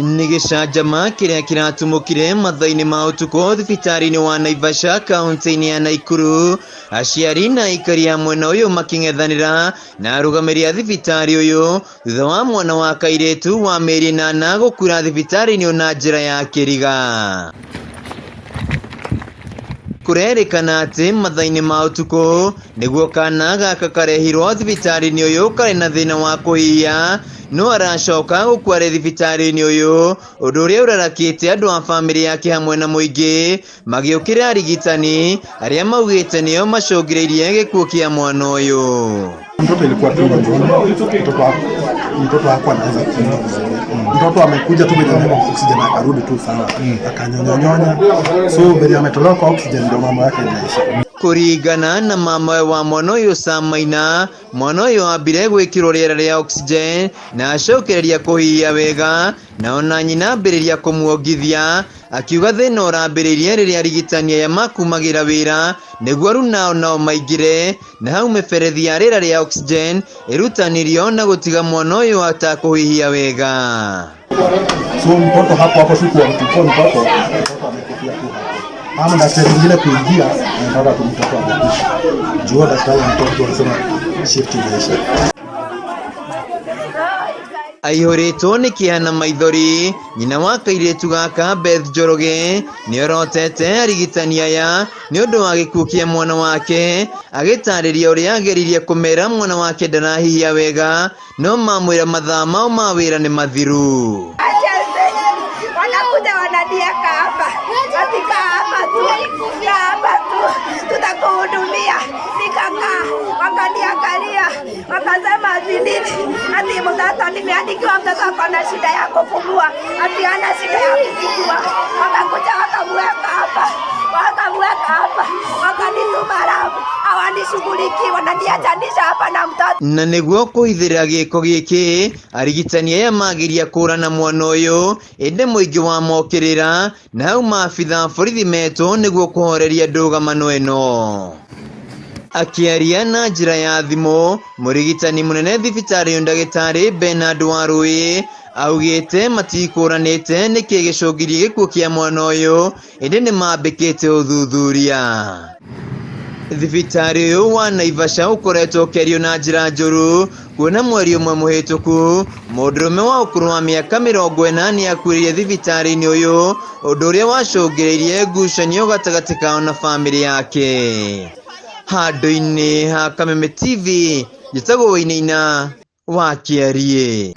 Nĩ gĩcanjama kĩrĩa kĩratumũkire mathaa-inĩ ma ũtukũ thibitarĩ-inĩ wa Naivasha kaunti-inĩ ya Nakuru, aciari na aikari a mwena ũyũ makĩng'ethanĩra na arũgamĩrĩri a thibitarĩ ũyũ thutha wa mwana wa kairĩtu wa mĩeri 8 gũkura thibitarĩ-inĩ ũyũ na njĩra ya kĩriga. Kũrerĩkana atĩ mathaa-inĩ ma ũtukũ nĩguo kana gaka karehirwo thibitarĩ-inĩ ũyũ karĩ na thĩna wa kũhihia, no aracoka gũkua thibitarĩ-inĩ ũyũ, ũndũ ũrĩa ũrarakĩte andũ a bamĩrĩ yake hamwe na mũingĩ magĩũkĩra arigitani arĩa maugĩte nĩo macũngĩrĩirie gĩkuũ kĩa mwana ũyũ. Mtoto ilikuwa tu mtoto hakuwa anaweza kunywa vizuri. Mtoto amekuja tu bila oxygen akarudi tu sawa, akanyonyonya, so bila ametolewa kwa oxygen ndio mama yake iliisha. Kũringana na mama wa mwana ũyũ Sam Maina, mwana ũyũ ambire gwĩkĩrwo rĩera rĩa oxygen na acokereria kũhihia wega, na ona nyina ambĩrĩria kũmuongithia, akiuga thĩna ũrambĩrĩirie rĩrĩa arigitani aya makumagĩra wĩra nĩguo rĩu nao maingĩre na hau mĩberethi ya rĩera rĩa oxygen ĩrutanirio na gũtiga mwana ũyũ atakũhihia wega. So mtoto hapo sikuwa mtoto amekufia tu. Ama daktari mwingine kuingia anataka kumtoto amekufa. Jua daktari mtoto anasema shift imeisha. Aihũrĩtwo nĩ kĩhana maithori, nyina wa kairĩtu gaka Beth Njoroge nĩorotete arigitani aya nĩ ũndũ wa gĩkuũ kĩa mwana wake, agĩtarĩria ũrĩa ageririe kũmera mwana wake ndarahihia wega, no mamwĩra mathaa mao ma wĩra nĩ mathiru. Wanakuja wananieka hapa, katika hapa tu, tutakuhudumia. Nikakaa, wakaniangalia, wakasema nini, ati mtoto nimeandikiwa mtoto ako na shida ya kupumua, ati hana shida ya kupumua. Wakakuja wakamweka hapa, wakanituma Lamu, hawanishughulikii, wananiachanisha hapa na mtoto. Na nĩguo kũhithĩra gĩko gĩkĩ, arigitani aya magiria kũrana mwana ũyũ, ĩndĩ mũingĩ wa mokĩrĩra, na hau maabitha borithi metwo nĩguo kũhoreria ndũgamano ĩno. Akĩaria na njĩra ya thimũ, mũrigitani mũnene thibitarĩ ndagĩtarĩ Bernard Warũĩ augĩte matikũranĩte nĩkĩ gĩcũngĩrie gĩkuũ kĩa mwana ũyũ, ĩndĩ nĩ mambĩkĩte ũthuthuria. Thibitarĩ ũyũ wa Naivasha ũkoretwo ũkĩario na njĩra njũru, kuona mweri ũmwe mũhĩtũku mũndũrũme wa ũkũrũ wa mĩaka 40 nĩakuĩrĩire thibitarĩ-inĩ ũyũ, ũndũ ũrĩa wacũngĩrĩirie ngucanio gatagatĩ kao na bamĩrĩ yake. Handũ-inĩ ha Kameme TV, njĩtagwo Wainaina wa Kĩarie.